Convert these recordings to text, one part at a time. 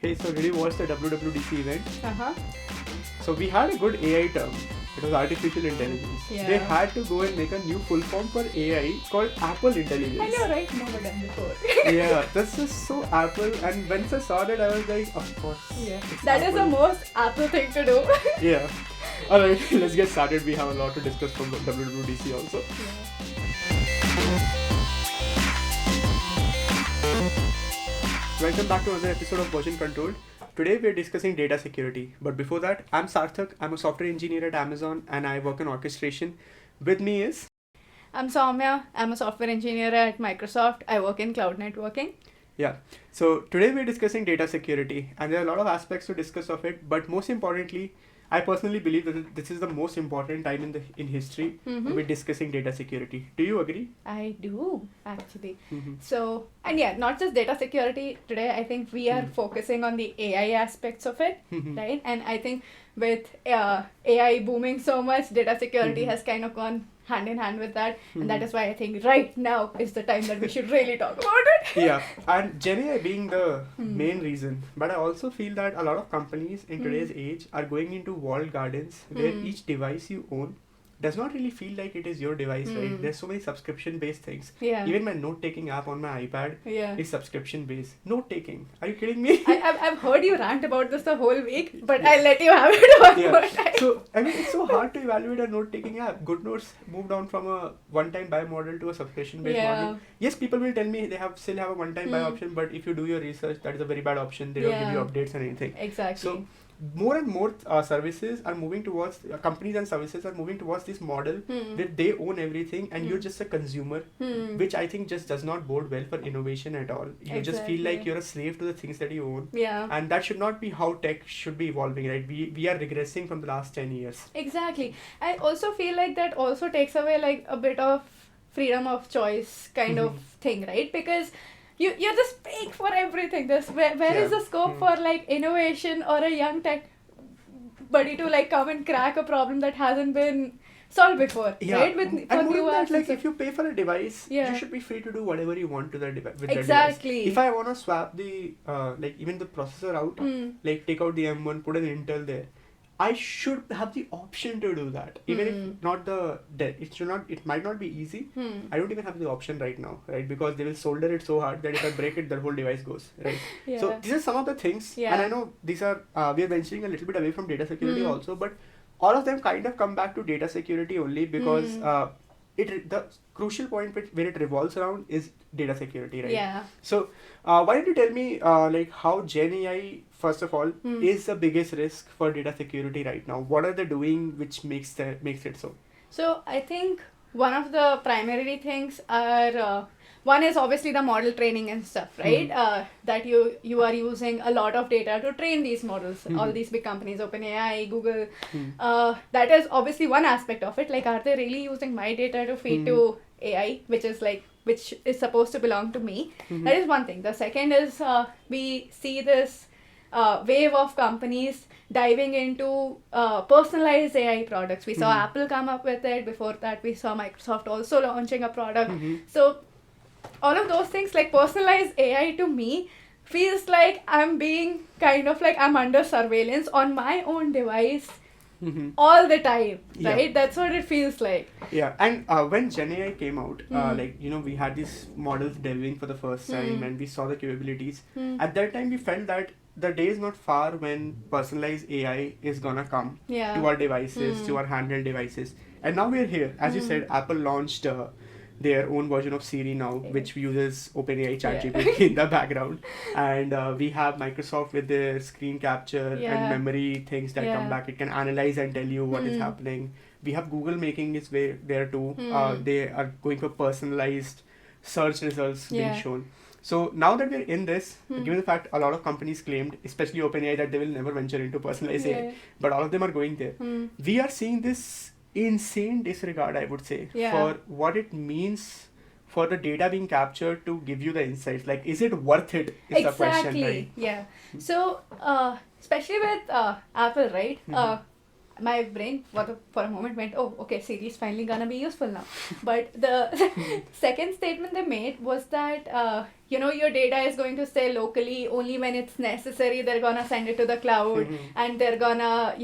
Hey, so did you watch the WWDC event? Uh-huh. So we had a good AI term. It was artificial intelligence. Yeah. They had to go and make a new full form for AI called Apple Intelligence. I know, right? Never done before. Yeah, this is so Apple. And once I saw that, I was like, of course. Yeah. it's That is the Apple. most Apple thing to do. Yeah. Alright, let's get started. We have a lot to discuss from WWDC also. Welcome back to another episode of Version Control. Today we are discussing data security. But before that, I'm Sarthak. I'm a software engineer at Amazon and I work in orchestration. With me is... I'm Soumya. I'm a software engineer at Microsoft. I work in cloud networking. Yeah. So today we're discussing data security and there are a lot of aspects to discuss of it. But most importantly, I personally believe that this is the most important time in history Mm-hmm. we're discussing data security. Do you agree? I do, actually. Mm-hmm. So, and yeah, not just data security. Today, I think we are focusing on the AI aspects of it, right? And I think with AI booming so much, data security has kind of gone hand in hand with that. And that is why I think right now is the time that we should really talk about it. Yeah, and GenAI being the main reason, but I also feel that a lot of companies in today's age are going into walled gardens where each device you own does not really feel like it is your device, right? There's so many subscription-based things. Yeah. Even my note-taking app on my iPad Yeah. is subscription-based. Note-taking. Are you kidding me? I've heard you rant about this the whole week, but I'll let you have it one more time. So, I mean, it's so hard to evaluate a note-taking app. GoodNotes moved on from a one-time buy model to a subscription-based model. Yes, people will tell me they still have a one-time buy option, but if you do your research, that is a very bad option. They don't give you updates and anything. Exactly. So, more and more services are moving towards, companies and services are moving towards this model where they own everything and you're just a consumer, which I think just does not bode well for innovation at all. You just feel like you're a slave to the things that you own. Yeah. And that should not be how tech should be evolving, right? We are regressing from the last 10 years. Exactly. I also feel like that also takes away like a bit of freedom of choice kind of thing, right? Because you're just paying for everything. Where is the scope for like innovation or a young tech buddy to like come and crack a problem that hasn't been solved before, right? And more than that, like if you pay for a device, you should be free to do whatever you want to that device. Exactly. If I want to swap the like even the processor out, like take out the M1, put an Intel there, I should have the option to do that. Even if not it might not be easy. I don't even have the option right now, right? Because they will solder it so hard that if I break it, the whole device goes, right? Yeah. So these are some of the things, and I know these are, we are venturing a little bit away from data security also, but all of them kind of come back to data security only because the crucial point where it revolves around is data security, right? Yeah. So why don't you tell me like how GenAI, first of all, is the biggest risk for data security right now? What are they doing which makes it so? So I think one of the primary things are one is obviously the model training and stuff, right? That you are using a lot of data to train these models. All these big companies, OpenAI, Google. That is obviously one aspect of it. Like, are they really using my data to feed to AI, which is supposed to belong to me? That is one thing. The second is we see this wave of companies diving into personalized AI products. We saw Apple come up with it. Before that, we saw Microsoft also launching a product. So all of those things, like personalized AI to me feels like I'm being kind of like I'm under surveillance on my own device all the time, right? That's what it feels like. Yeah, and when GenAI came out, like, you know, we had these models delving for the first time and we saw the capabilities. At that time, we felt that the day is not far when personalized AI is gonna come to our devices, to our handheld devices. And now we're here. As you said, Apple launched their own version of Siri now, which uses OpenAI ChatGPT in the background. And we have Microsoft with their screen capture and memory things that come back. It can analyze and tell you what is happening. We have Google making its way there too. They are going for personalized search results being shown. So now that we're in this, given the fact a lot of companies claimed, especially OpenAI, that they will never venture into personalized AI, but all of them are going there. We are seeing this insane disregard, I would say, for what it means for the data being captured to give you the insights. Like, is it worth it? Is the question, right? Yeah. So, especially with Apple, right? my brain for a moment went, oh, okay, Siri's finally gonna be useful now. But the second statement they made was that, your data is going to stay locally only when it's necessary. They're gonna send it to the cloud and they're gonna,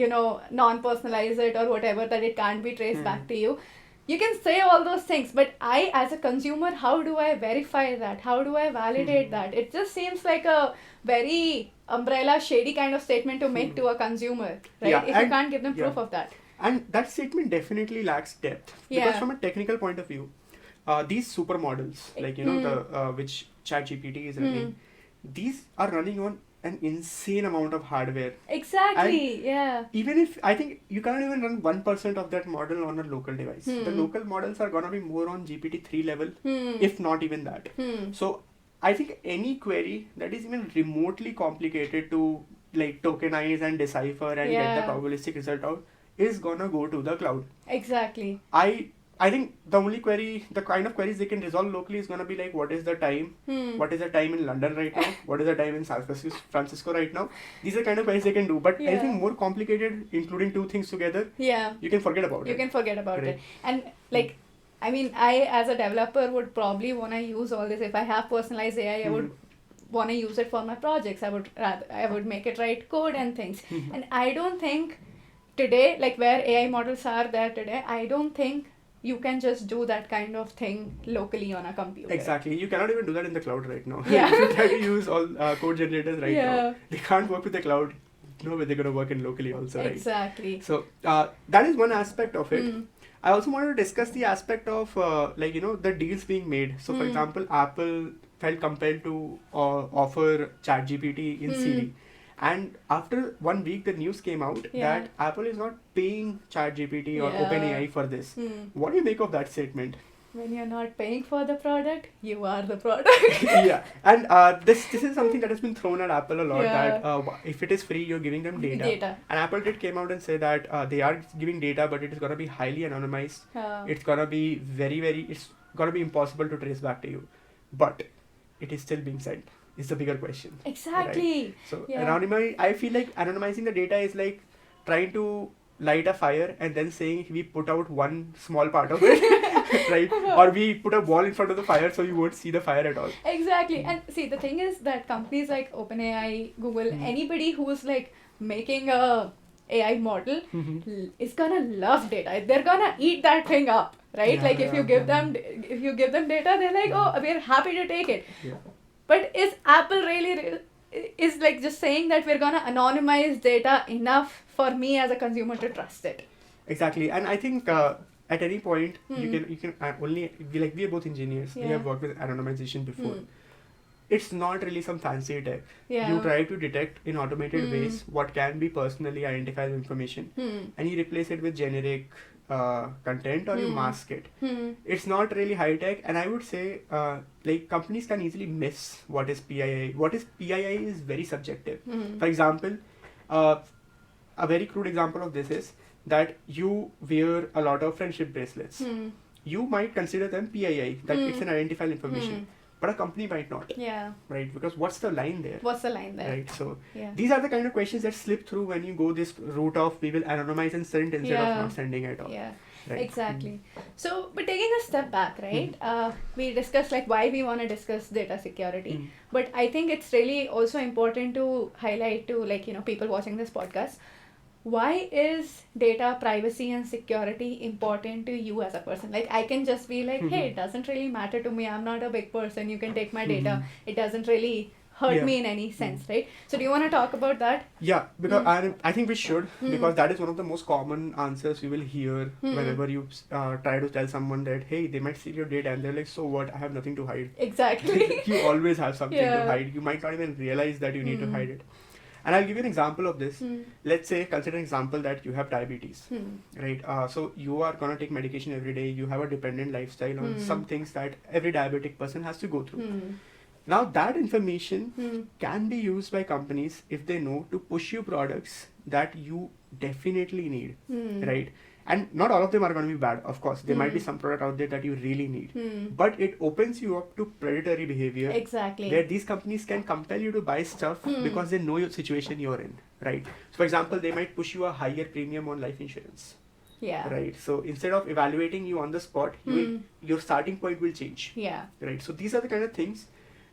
non-personalize it or whatever, that it can't be traced back to you. You can say all those things, but I, as a consumer, how do I verify that? How do I validate that? It just seems like a very umbrella, shady kind of statement to make to a consumer, right? Yeah, if you can't give them proof of that. And that statement definitely lacks depth. Because from a technical point of view, these supermodels, like, the which ChatGPT is running, these are running on an insane amount of hardware. Exactly, and even if, I think you cannot even run 1% of that model on a local device. The local models are gonna be more on GPT-3 level, if not even that. So I think any query that is even remotely complicated to like tokenize and decipher and get the probabilistic result out is gonna go to the cloud. Exactly. I think the only query, the kind of queries they can resolve locally is going to be like, what is the time? What is the time in London right now? What is the time in San Francisco right now? These are the kind of queries they can do. But anything more complicated, including two things together, you can forget about it. You can forget about it. And like, I mean, I as a developer would probably want to use all this. If I have personalized AI, I would want to use it for my projects. I would make it write code and things. And I don't think today, like where AI models are there today, I don't think you can just do that kind of thing locally on a computer. Exactly. You cannot even do that in the cloud right now. Yeah. If you try to use all code generators right now, they can't work with the cloud. No way they're going to work in locally also, right? Exactly. So that is one aspect of it. I also wanted to discuss the aspect of the deals being made. So for example, Apple felt compelled to offer ChatGPT in Siri. And after 1 week, the news came out that Apple is not paying ChatGPT or OpenAI for this. What do you make of that statement? When you're not paying for the product, you are the product. And this is something that has been thrown at Apple a lot, that if it is free, you're giving them data. And Apple did came out and say that they are giving data, but it is going to be highly anonymized. It's going to be it's going to be impossible to trace back to you. But it is still being sent. Is the bigger question. Exactly. Right? So I feel like anonymizing the data is like trying to light a fire and then saying we put out one small part of it, right? Or we put a wall in front of the fire so you won't see the fire at all. Exactly. And see, the thing is that companies like OpenAI, Google, anybody who's like making a AI model is gonna love data. They're gonna eat that thing up, right? If you give them data, they're like, oh, we're happy to take it. But is Apple really is like just saying that we're gonna anonymize data enough for me as a consumer to trust it? Exactly, and I think at any point you can only we are both engineers. We have worked with anonymization before. It's not really some fancy tech. You try to detect in automated ways what can be personally identified information, and you replace it with generic content or you mask it. It's not really high tech, and I would say companies can easily miss what is PII. What is PII is very subjective. For example, a very crude example of this is that you wear a lot of friendship bracelets. You might consider them PII, that it's an identifiable information. But a company might not. Right? Because what's the line there? Right? So these are the kind of questions that slip through when you go this route of we will anonymize and send instead of not sending at all. Right? Exactly. So, but taking a step back, right? We discussed like why we want to discuss data security. But I think it's really also important to highlight to people watching this podcast. Why is data privacy and security important to you as a person? Like, I can just be like, hey, it doesn't really matter to me. I'm not a big person. You can take my data. It doesn't really hurt me in any sense, right? So do you want to talk about that? Yeah, because I think we should, because that is one of the most common answers you will hear whenever you try to tell someone that, hey, they might steal your data, and they're like, so what? I have nothing to hide. Exactly. You always have something to hide. You might not even realize that you need to hide it. And I'll give you an example of this. Let's say, consider an example that you have diabetes, right? So you are going to take medication every day. You have a dependent lifestyle on some things that every diabetic person has to go through. Now that information can be used by companies if they know to push you products that you definitely need, right? And not all of them are going to be bad, of course. There might be some product out there that you really need. But it opens you up to predatory behavior. Exactly. Where these companies can compel you to buy stuff because they know your situation you're in, right? So, for example, they might push you a higher premium on life insurance. Yeah. Right. So, instead of evaluating you on the spot, your starting point will change. Yeah. Right. So, these are the kind of things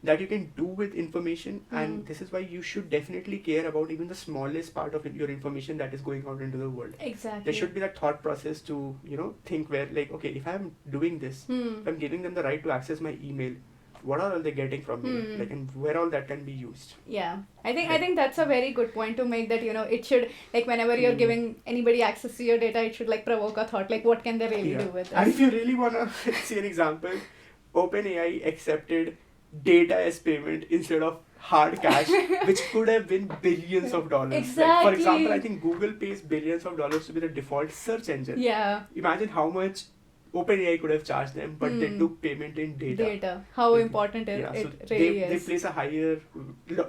that you can do with information, and this is why you should definitely care about even the smallest part of your information that is going out into the world. Exactly. There should be that thought process to, think where, like, okay, if I'm doing this, if I'm giving them the right to access my email, what are all they getting from me, like, and where all that can be used. Yeah, I think that's a very good point to make, that it should, like, whenever you're giving anybody access to your data, it should like provoke a thought, like, what can they really do with this? And if you really want to see an example, OpenAI accepted data as payment instead of hard cash, which could have been billions of dollars. Exactly. Like, for example, I think Google pays billions of dollars to be the default search engine. Yeah. Imagine how much OpenAI could have charged them, but they took payment in data. How important it really They is. place a higher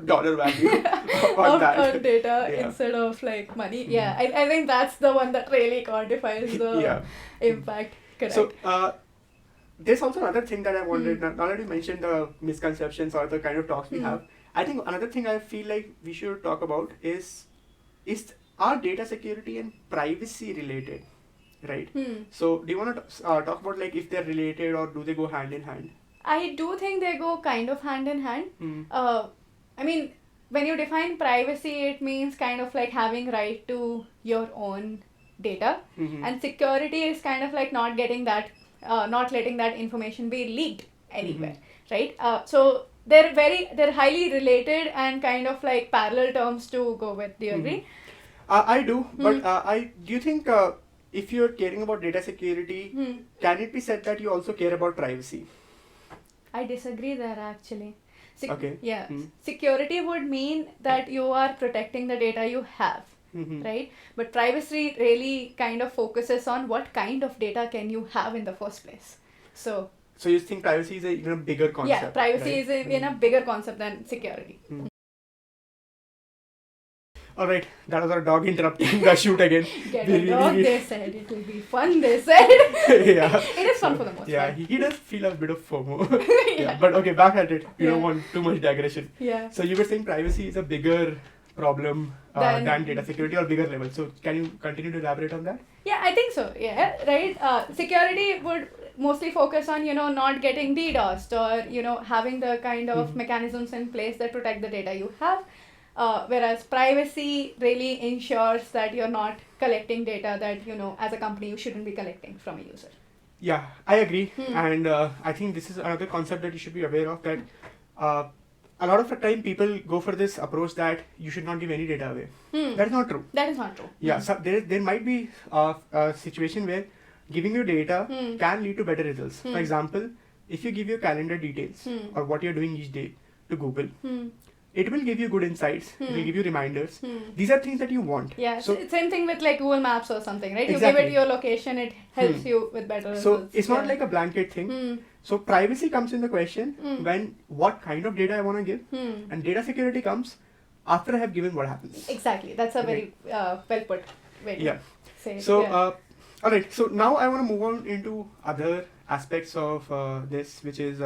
dollar value on that. On data instead of like money. Yeah, I think that's the one that really quantifies the impact. Correct. So, there's also another thing that I wanted, now that you mentioned the misconceptions or the kind of talks we have, I think another thing I feel like we should talk about is our data security and privacy related, right? So do you want to talk about like if they're related or do they go hand in hand? I do think they go kind of hand in hand. I mean, when you define privacy, it means kind of like having right to your own data, and security is kind of like not getting that, not letting that information be leaked anywhere, right? So they're highly related and kind of like parallel terms to go with. Do you agree? I do, but do you think if you're caring about data security, can it be said that you also care about privacy? I disagree there actually. Okay. Yeah. Security would mean that you are protecting the data you have. Right? But privacy really kind of focuses on what kind of data can you have in the first place. So you think privacy is even a bigger concept? Yeah, privacy is in a bigger concept than security. Alright, that was our dog interrupting the shoot again. Get a dog, they said. It will be fun, they said. Yeah. It is fun for the most part. Yeah, he does feel a bit of FOMO. Yeah. But okay, back at it. You don't want too much digression. Yeah. So you were saying privacy is a bigger problem than data security or bigger level. So can you continue to elaborate on that? Yeah, I think so. Yeah, right. Security would mostly focus on, not getting DDoSed or, having the kind of mechanisms in place that protect the data you have. Whereas privacy really ensures that you're not collecting data that, as a company, you shouldn't be collecting from a user. Yeah, I agree. And I think this is another concept that you should be aware of, that a lot of the time people go for this approach that you should not give any data away. That is not true. That is not true. Yeah, so there might be a situation where giving you data can lead to better results. For example, if you give your calendar details or what you're doing each day to Google, it will give you good insights. It will give you reminders. These are things that you want. Yeah, so same thing with like Google Maps or something, right? Exactly. You give it your location, it helps you with better results. So it's not like a blanket thing. So privacy comes in the question when what kind of data I want to give, and data security comes after I have given what happens. Exactly. That's a very well put way to say it. So alright, so now I want to move on into other aspects of this, which is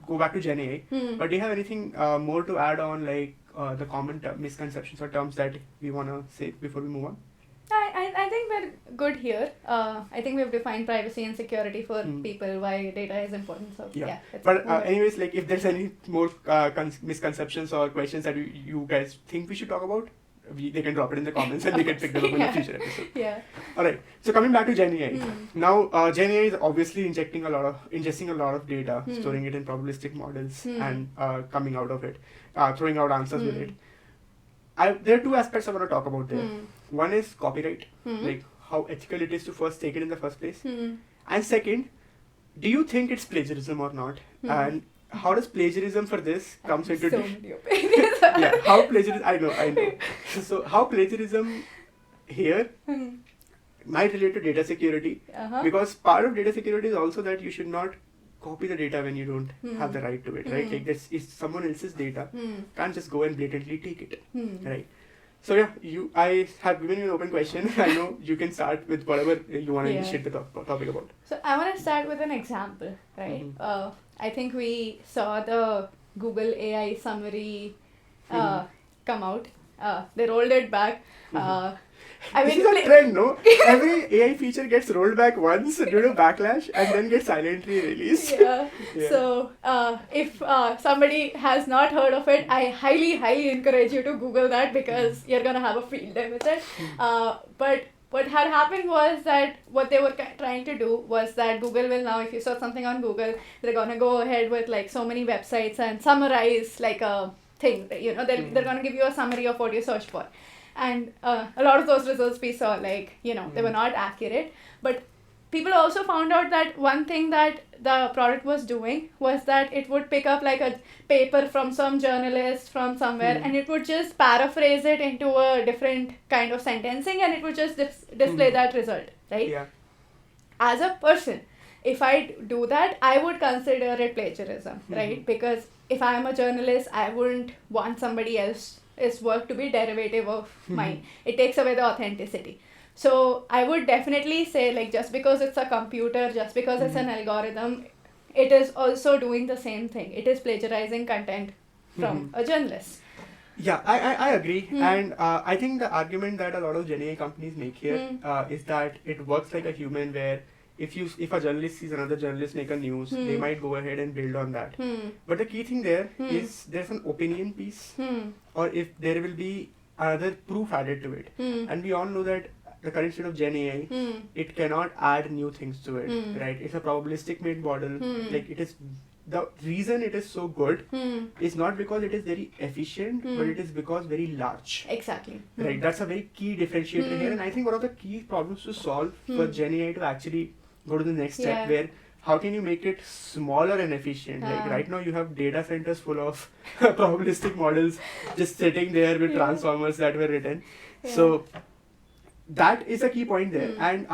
go back to Gen AI. But do you have anything more to add on, like the common misconceptions or terms that we want to say before we move on? I think we're good here. I think we've defined privacy and security for people, why data is important. So yeah. But anyways, like if there's any more misconceptions or questions that you guys think we should talk about, they can drop it in the comments and we can pick them up in a future episode. Yeah. Alright, so coming back to Gen AI. Now, Gen AI is obviously ingesting a lot of data, storing it in probabilistic models and coming out of it, throwing out answers with it. There are two aspects I want to talk about there. One is copyright, like how ethical it is to first take it in the first place. And second, do you think it's plagiarism or not? And how does plagiarism for this comes into yeah, how plagiarism, I know. So how plagiarism here might relate to data security, because part of data security is also that you should not copy the data when you don't have the right to it, right? Like this is someone else's data, can't just go and blatantly take it, right? So yeah, I have given you an open question. I know you can start with whatever you want to initiate the topic about. So I want to start with an example, right? Mm-hmm. I think we saw the Google AI summary come out. They rolled it back. This is a trend, no? Every AI feature gets rolled back once due to backlash and then gets silently released. Yeah. So if somebody has not heard of it, I highly encourage you to Google that because you're gonna have a field day with it. But what had happened was that what they were trying to do was that Google will now, if you search something on Google, they're gonna go ahead with like so many websites and summarize like a thing. You know, they're gonna give you a summary of what you searched for. And a lot of those results we saw, like, you know, they were not accurate. But people also found out that one thing that the product was doing was that it would pick up like a paper from some journalist from somewhere and it would just paraphrase it into a different kind of sentencing and it would just display that result, right? Yeah. As a person, if I do that, I would consider it plagiarism, right? Because if I am a journalist, I wouldn't want somebody else's work to be derivative of mine. It takes away the authenticity. So I would definitely say, like, just because it's a computer, just because it's an algorithm, it is also doing the same thing. It is plagiarizing content from a journalist. Yeah, I agree. And I think the argument that a lot of GenAI companies make here is that it works like a human, where if a journalist sees another journalist make a news, they might go ahead and build on that. But the key thing there is there's an opinion piece, or if there will be another proof added to it. And we all know that the current state of Gen AI, it cannot add new things to it, right? It's a probabilistic made model. Like, it is, the reason it is so good is not because it is very efficient, but it is because very large. Exactly. Right, that's a very key differentiator here. And I think one of the key problems to solve for Gen AI to actually go to the next step, where how can you make it smaller and efficient? Like, right now you have data centers full of probabilistic models just sitting there with transformers that were written. So that is a key point there. And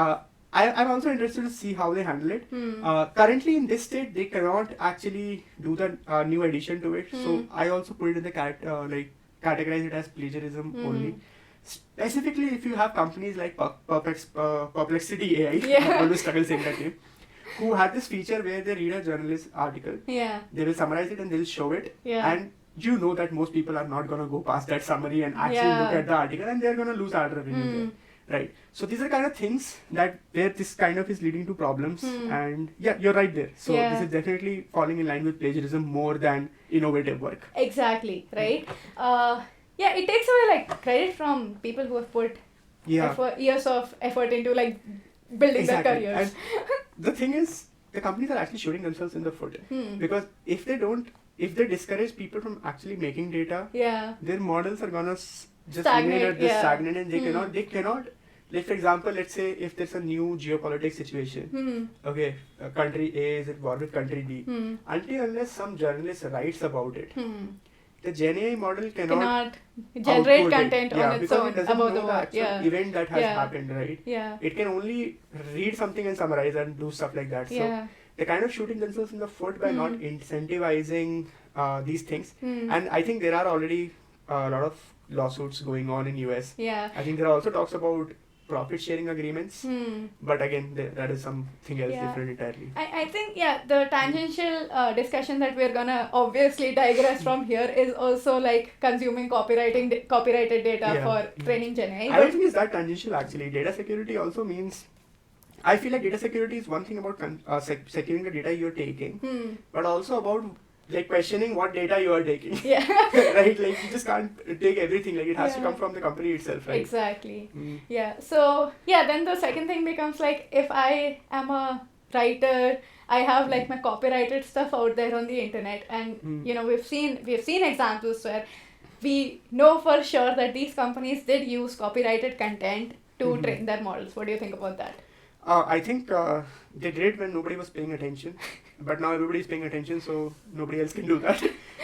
I'm also interested to see how they handle it. Currently in this state, they cannot actually do the new addition to it. So I also put it in the categorize it as plagiarism only. Specifically, if you have companies like Perplexity AI, I always struggle saying that name, who had this feature where they read a journalist article, they will summarize it and they'll show it, and you know that most people are not going to go past that summary and actually look at the article, and they're going to lose ad revenue there, right? So these are kind of things that where this kind of is leading to problems, and yeah, you're right there. So this is definitely falling in line with plagiarism more than innovative work. Exactly, right? Yeah, it takes away like credit from people who have put years of effort into like building their careers. And the thing is, the companies are actually shooting themselves in the foot, because if they discourage people from actually making data, their models are gonna just remain at this stagnant, and they cannot. Like, for example, let's say if there's a new geopolitics situation, okay, country A is at war with country D, until unless some journalist writes about it, the Gen AI model cannot generate content on its own about the war. war. Event that has happened, right? Yeah. It can only read something and summarize and do stuff like that. So they're kind of shooting themselves in the foot by not incentivizing these things. And I think there are already a lot of lawsuits going on in US. I think there are also talks about profit sharing agreements, but again that is something else different entirely. I think the tangential discussion that we're gonna obviously digress from here is also like consuming copyrighted data for training Gen AI. I don't think it's that tangential actually. Data security also means, I feel like data security is one thing about securing the data you're taking, but also about like questioning what data you are taking. Right? Like, you just can't take everything. Like, it has to come from the company itself, right? Exactly. So then the second thing becomes like, if I am a writer, I have like my copyrighted stuff out there on the internet, and you know, we've seen examples where we know for sure that these companies did use copyrighted content to train their models. What do you think about that? I think they did it when nobody was paying attention, but now everybody is paying attention, so nobody else can do that.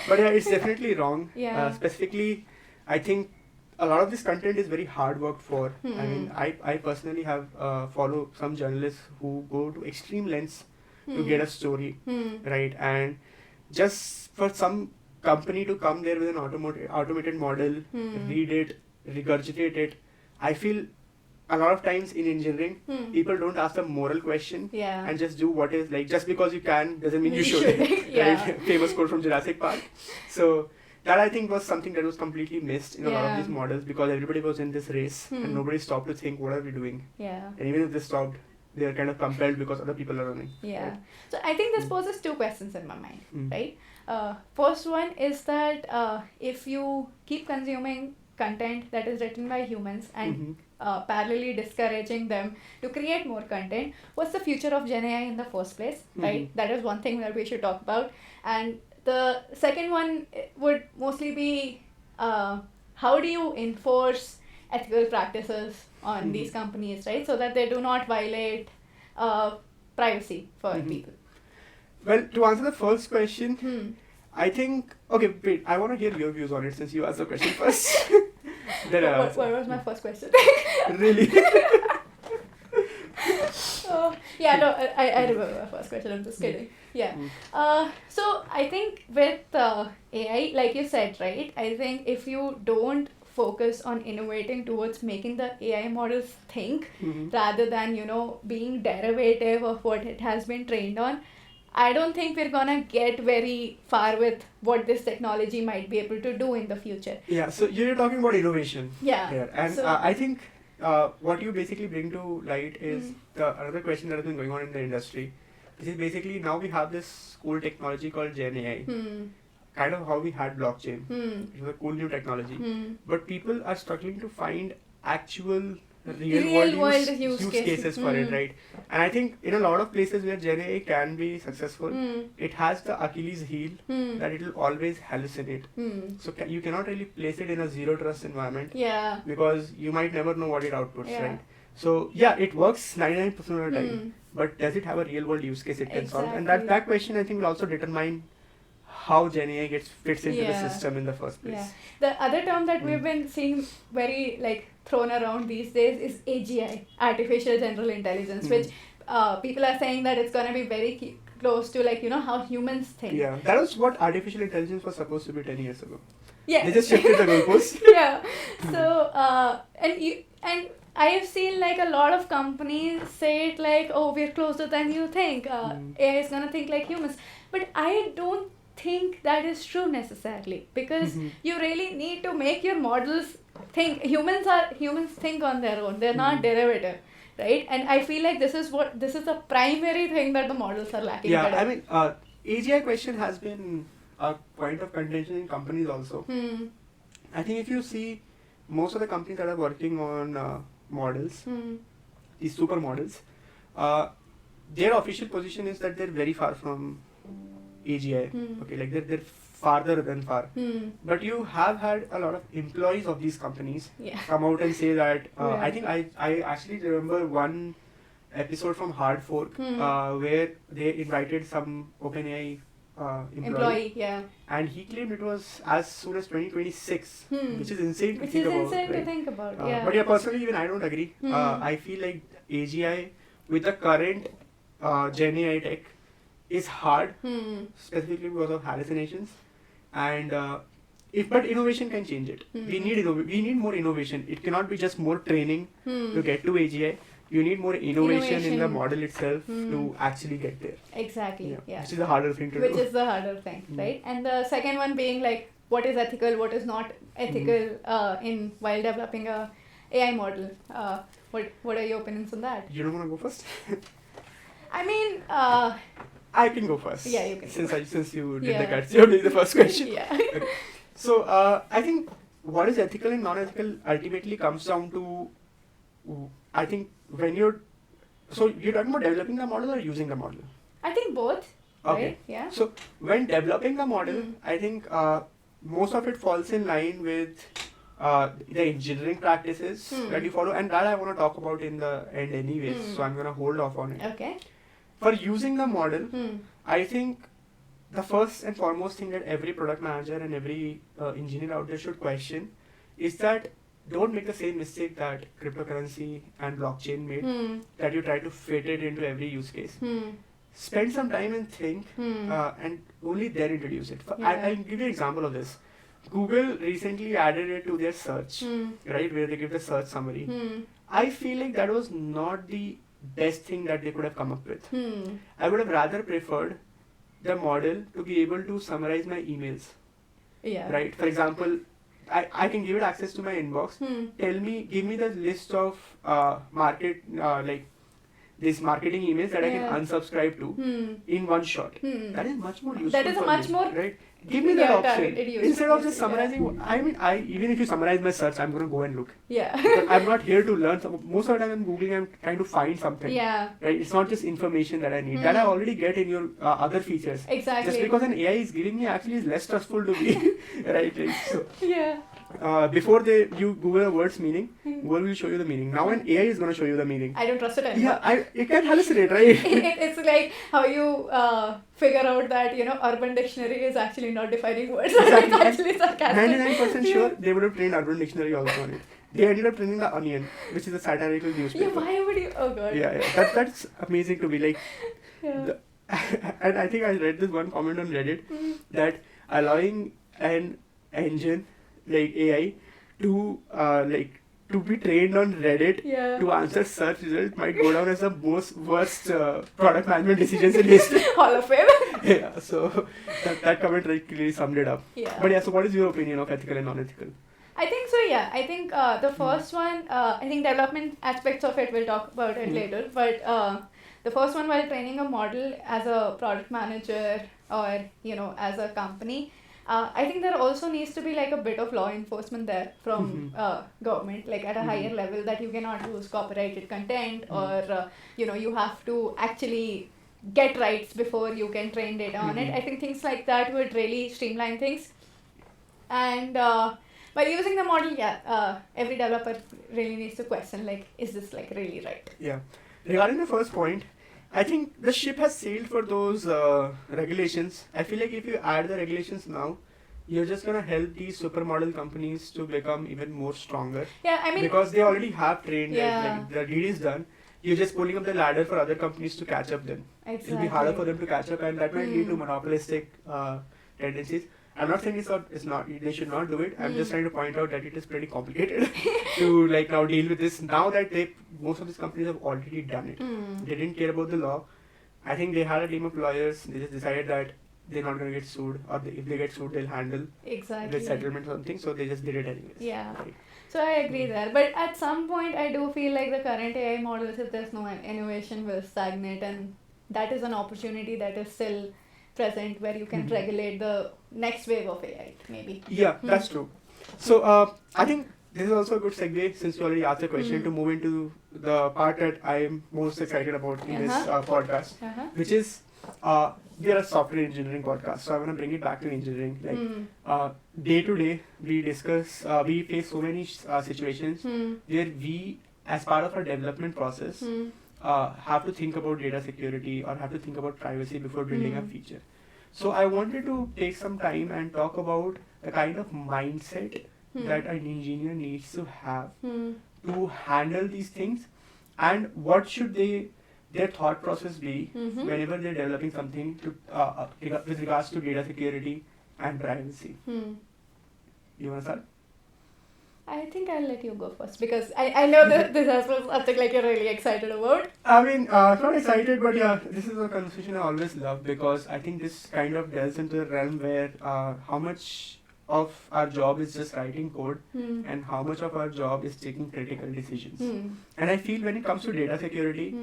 But yeah, it's definitely wrong. Specifically, I think a lot of this content is very hard worked for. I mean, I personally have follow some journalists who go to extreme lengths to get a story, right? And just for some company to come there with an automated model, read it, regurgitate it. I feel a lot of times in engineering, people don't ask the moral question Yeah. and just do what is like, just because you can doesn't mean you should. Yeah. Right? Famous quote from Jurassic Park. So that I think was something that was completely missed in a lot of these models, because everybody was in this race and nobody stopped to think, what are we doing? Yeah. And even if they stopped, they are kind of compelled because other people are running. Yeah. Right? So I think this poses two questions in my mind, right? First one is that if you keep consuming content that is written by humans and parallelly discouraging them to create more content, what's the future of Gen AI in the first place, right? That is one thing that we should talk about. And the second one would mostly be how do you enforce ethical practices on these companies, right? So that they do not violate privacy for people. Well, to answer the first question, I think, okay, wait, I want to hear your views on it since you asked the question first. What was my first question? Really? Yeah, no, I remember my first question, I'm just kidding. Yeah. So I think with AI, like you said, right, I think if you don't focus on innovating towards making the AI models think rather than, being derivative of what it has been trained on, I don't think we're gonna get very far with what this technology might be able to do in the future. Yeah, so you're talking about innovation. Yeah. Here. And So, I think what you basically bring to light is the another question that has been going on in the industry. This is basically, now we have this cool technology called Gen AI. Kind of how we had blockchain. It was a cool new technology. But people are struggling to find actual real world use cases for it, right? And I think in a lot of places where Gen AI can be successful, it has the Achilles heel that it will always hallucinate. So you cannot really place it in a zero trust environment, because you might never know what it outputs, right? So yeah, it works 99% of the time, but does it have a real world use case it can solve? And that question I think will also determine how Gen AI fits into the system in the first place. Yeah. The other term that we've been seeing very thrown around these days is AGI, artificial general intelligence, which people are saying that it's going to be very close to how humans think. Yeah, that was what artificial intelligence was supposed to be 10 years ago. Yeah. They just shifted the goalposts. Yeah. So and I have seen a lot of companies say it oh, we're closer than you think. AI is gonna think like humans, but I don't think that is true necessarily, because you really need to make your models think. Humans think on their own. They're not derivative, right? And I feel like this is the primary thing that the models are lacking. Yeah, I mean, AGI question has been a point of contention in companies also. I think if you see most of the companies that are working on models, these super models, their official position is that they're very far from AGI. Okay, they're farther than far. But you have had a lot of employees of these companies come out and say that. I think I actually remember one episode from Hard Fork where they invited some OpenAI employee, and he claimed it was as soon as 2026, which is insane to think about. But yeah, personally, even I don't agree. I feel like AGI with the current Gen AI tech is hard, specifically because of hallucinations, and but innovation can change it. We need more innovation. It cannot be just more training to get to AGI. You need more innovation in the model itself to actually get there. Exactly. Yeah. Which is the harder thing to do. Which is the harder thing, right? And the second one being what is ethical, what is not ethical in while developing a AI model. What are your opinions on that? You don't want to go first? I mean, I can go first. Yeah, you can. Since you did the cuts, you're doing the first question. Yeah. Okay. So I think what is ethical and non-ethical ultimately comes down to, I think when you're talking about developing the model or using the model? I think both. Okay. Right? Yeah. So when developing the model, I think most of it falls in line with the engineering practices that you follow, and that I want to talk about in the end anyways. So I'm gonna hold off on it. Okay. For using the model, I think the first and foremost thing that every product manager and every engineer out there should question is that don't make the same mistake that cryptocurrency and blockchain made, that you try to fit it into every use case. Spend some time and think, and only then introduce it. I'll give you an example of this. Google recently added it to their search, right, where they give the search summary. I feel like that was not the best thing that they could have come up with. I would have rather preferred the model to be able to summarize my emails. Yeah. Right. For example, I can give it access to my inbox. Give me the list of these marketing emails that I can unsubscribe to in one shot. That is much more useful. That is a much more right. Give me that option instead of just summarizing. I mean, even if you summarize my search, I'm gonna go and look. Yeah. But I'm not here to learn. Most of the time, I'm googling. I'm trying to find something. Yeah. Right. It's not just information that I need. That I already get in your other features. Exactly. Just because an AI is giving me actually is less stressful to me. Right. So. Yeah. Before you Google a word's meaning, Google will show you the meaning. Now an AI is going to show you the meaning. I don't trust it anymore. Yeah, it can hallucinate, right? It's like how you figure out that, Urban Dictionary is actually not defining words. Exactly. It's actually sarcastic. 99% sure they would have trained Urban Dictionary also on it. They ended up training The Onion, which is a satirical newspaper. Yeah, why would you? Oh god. Yeah. That's amazing to me. Like, and I think I read this one comment on Reddit that allowing an engine like AI to be trained on Reddit to answer search results might go down as the worst product management decisions in history. Hall of Fame. Yeah, so that comment clearly summed it up. Yeah. But yeah, so what is your opinion of ethical and non-ethical? I think so, yeah. I think the first one, I think development aspects of it, we'll talk about it later. But the first one, while training a model as a product manager or, as a company, I think there also needs to be like a bit of law enforcement there from government, like at a higher level, that you cannot use copyrighted content or, you have to actually get rights before you can train data on it. I think things like that would really streamline things. And by using the model, every developer really needs to question, like, is this like really right? Yeah. Regarding the first point, I think the ship has sailed for those regulations. I feel like if you add the regulations now, you're just going to help these supermodel companies to become even more stronger. Yeah, I mean... Because they already have trained, like the deed is done. You're just pulling up the ladder for other companies to catch up then. Exactly. It'll be harder for them to catch up, and that might lead to monopolistic tendencies. I'm not saying they should not do it. I'm just trying to point out that it is pretty complicated to now deal with this. Now that most of these companies have already done it. They didn't care about the law. I think they had a team of lawyers. They just decided that they're not going to get sued, or if they get sued, they'll handle the settlement or something. So they just did it anyways. Yeah. Right. So I agree there. But at some point, I do feel like the current AI models, if there's no innovation, will stagnate, and that is an opportunity that is still present where you can regulate the next wave of AI, maybe. Yeah, that's true. So I think this is also a good segue, since you already asked the question, to move into the part that I am most excited about in this podcast, which is we are a software engineering podcast, so I want to bring it back to engineering. Like day to day, we discuss, we face so many situations where we, as part of our development process, have to think about data security or have to think about privacy before building a feature. So I wanted to take some time and talk about the kind of mindset that an engineer needs to have to handle these things, and what should their thought process be whenever they're developing something to with regards to data security and privacy. You want to start? I think I'll let you go first, because I know that this is something like you're really excited about. I mean, not excited, but yeah, this is a conversation I always love, because I think this kind of delves into a realm where how much of our job is just writing code and how much of our job is taking critical decisions. And I feel when it comes to data security,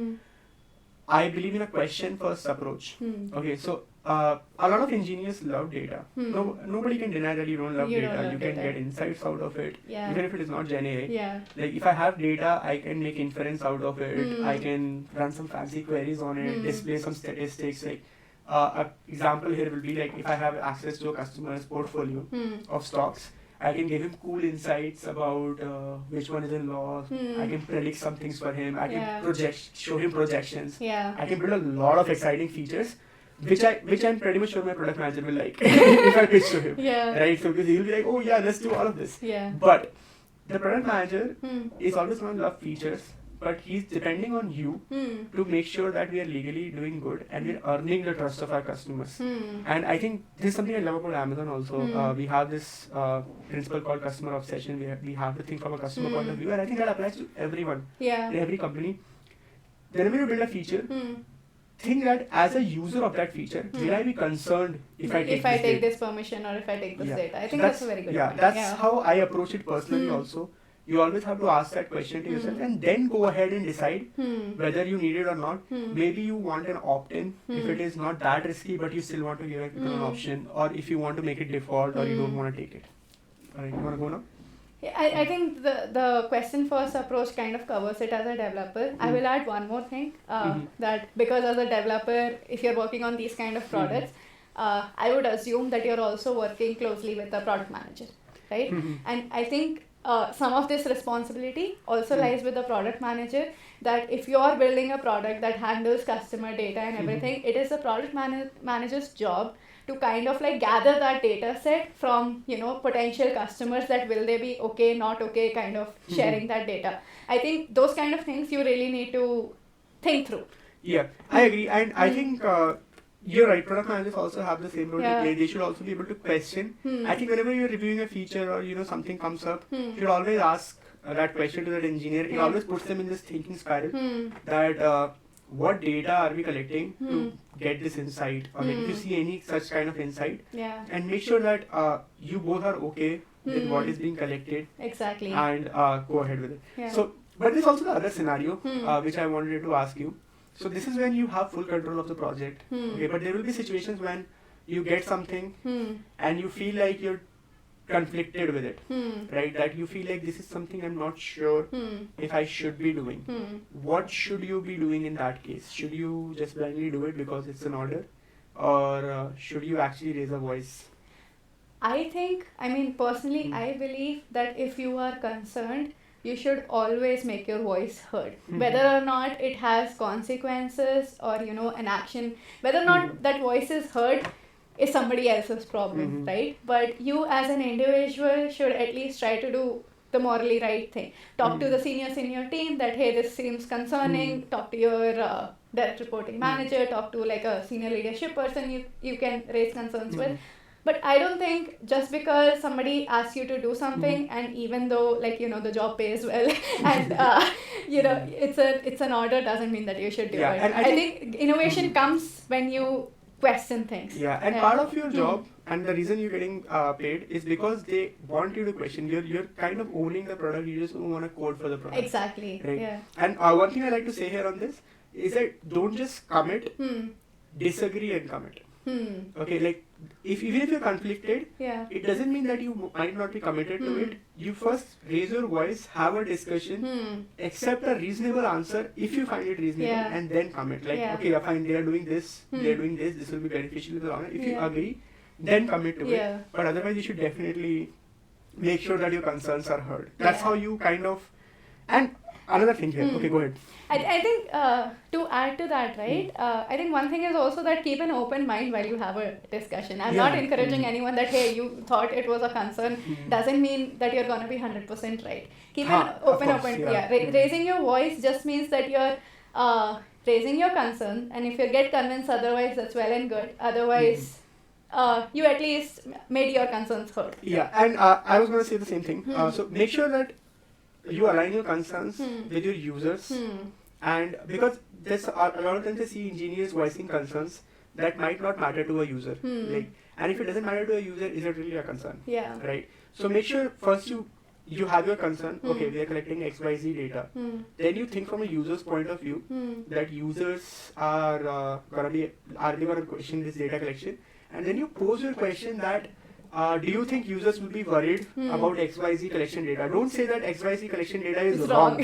I believe in a question first approach. Okay, so a lot of engineers love data. Nobody can deny that you don't love data. You can get insights out of it, even if it is not Gen AI. Like if I have data, I can make inference out of it. I can run some fancy queries on it, display some statistics. Like an example here will be like if I have access to a customer's portfolio of stocks, I can give him cool insights about which one is in loss. I can predict some things for him. I can show him projections. I can build a lot of exciting features, which I'm pretty much sure my product manager will like if I pitch to him. Right? So because he'll be like, oh yeah, let's do all of this. But the product manager is always going to love features, but he's depending on you to make sure that we are legally doing good and we're earning the trust of our customers. And I think this is something I love about Amazon also. We have this principle called customer obsession. We have to think from a customer point of view, and I think that applies to everyone, in every company. Whenever you build a feature, think that as a user of that feature, will I be concerned if I take this permission or if I take this data? I think that's a very good point. That's how I approach it personally also. You always have to ask that question to yourself and then go ahead and decide whether you need it or not. Maybe you want an opt-in if it is not that risky, but you still want to give it an option, or if you want to make it default or you don't want to take it. Alright, you want to go now? I think the question first approach kind of covers it as a developer. I will add one more thing, that because as a developer, if you're working on these kind of products, I would assume that you're also working closely with the product manager, right? And I think some of this responsibility also lies with the product manager, that if you're building a product that handles customer data and everything, it is the product manager's job to kind of like gather that data set from, potential customers, that will they be okay, not okay, kind of sharing that data. I think those kind of things you really need to think through. Yeah, I agree. And I think you're right, product managers also have the same role to play. They should also be able to question. I think whenever you're reviewing a feature or something comes up, you should always ask that question to that engineer. It always puts them in this thinking spiral that what data are we collecting to get this insight, or like if you see any such kind of insight, and make sure that you both are okay with what is being collected. Exactly. And go ahead with it. So, but there's also the other scenario which I wanted to ask you. So this is when you have full control of the project. Okay, but there will be situations when you get something and you feel like you're conflicted with it, right? That you feel like this is something I'm not sure if I should be doing. What should you be doing in that case? Should you just blindly do it because it's an order, or should you actually raise a voice? Personally, I believe that if you are concerned, you should always make your voice heard. Whether or not it has consequences or, an action, whether or not that voice is heard is somebody else's problem, right? But you as an individual should at least try to do the morally right thing. Talk to the senior team that, hey, this seems concerning. Talk to your direct reporting manager. Talk to like a senior leadership person you can raise concerns with. But I don't think just because somebody asks you to do something, and even though the job pays well, and it's an order, doesn't mean that you should do it. And I think innovation comes when you question things. And part of your job and the reason you're getting paid is because they want you to question. You're kind of owning the product. You just don't want to code for the product. Exactly. Right? Yeah. And one thing I like to say here on this is that don't just commit, disagree and commit. Okay, like even if you're conflicted, it doesn't mean that you might not be committed to it. You first raise your voice, have a discussion, accept a reasonable answer if you find it reasonable, and then commit. Like, okay, fine, they are doing this, this will be beneficial to the long run. If you agree, then commit to it. But otherwise, you should definitely make sure that your concerns are heard. That's how you kind of. And another thing here. Okay, go ahead. I think to add to that, right, I think one thing is also that keep an open mind while you have a discussion. I'm not encouraging anyone that, hey, you thought it was a concern, doesn't mean that you're going to be 100% right. Keep an open. Raising your voice just means that you're raising your concern, and if you get convinced otherwise, that's well and good. Otherwise, you at least made your concerns heard. Yeah, and I was going to say the same thing. So make sure that you align your concerns with your users, and because there's a lot of times I see engineers voicing concerns that might not matter to a user, and if it doesn't matter to a user, is it really a concern? Right. So make sure first you have your concern. Okay, we are collecting XYZ data. Then you think from a user's point of view that users are they going to question this data collection, and then you pose your question that. Do you think users will be worried about XYZ collection data? Don't say that XYZ collection data is wrong.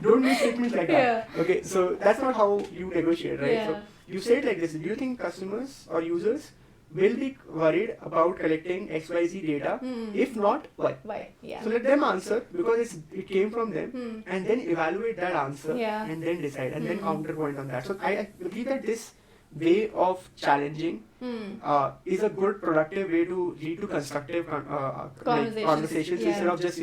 Don't make statements like that. Okay, so that's not how you negotiate, right? So you say it like this. Do you think customers or users will be worried about collecting XYZ data? If not, why? Why? Yeah. So let them answer because it came from them, and then evaluate that answer and then decide and then counterpoint on that. So I believe that this way of challenging is a good productive way to lead to constructive conversations instead of just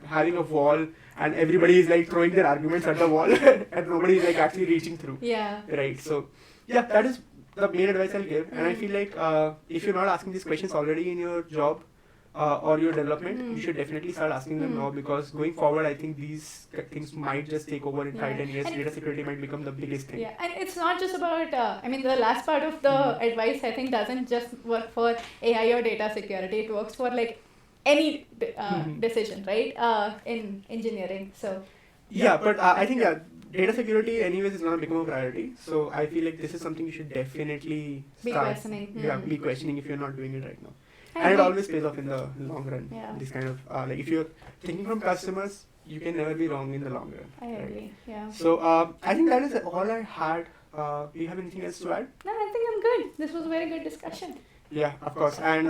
having a wall and everybody is like throwing their arguments at the wall and nobody is like actually reaching through. Yeah. Right. So yeah, that is the main advice I'll give. And I feel like if you're not asking these questions already in your job or your development, you should definitely start asking them now, because going forward, I think these things might just take over in 5-10 years. Data security might become the biggest thing. Yeah, and it's not just about, I mean, the last part of the advice, I think, doesn't just work for AI or data security. It works for like any decision, right, in engineering. So yeah, but I think data security anyways is going to become a priority. So I feel like this is something you should definitely be questioning. Yeah, be questioning if you're not doing it right now. And it always pays off in the long run. Yeah. This kind of like if you're thinking from customers, you can never be wrong in the long run. I agree. Yeah. So I think that is all I had. Do you have anything else to add? No, I think I'm good. This was a very good discussion. Yeah, of course. And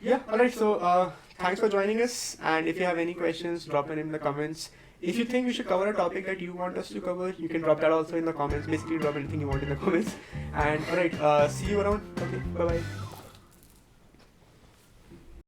yeah, alright. So thanks for joining us. And if you have any questions, drop them in the comments. If you think we should cover a topic that you want us to cover, you can drop that also in the comments. Basically, drop anything you want in the comments. And alright, see you around. Okay, bye bye.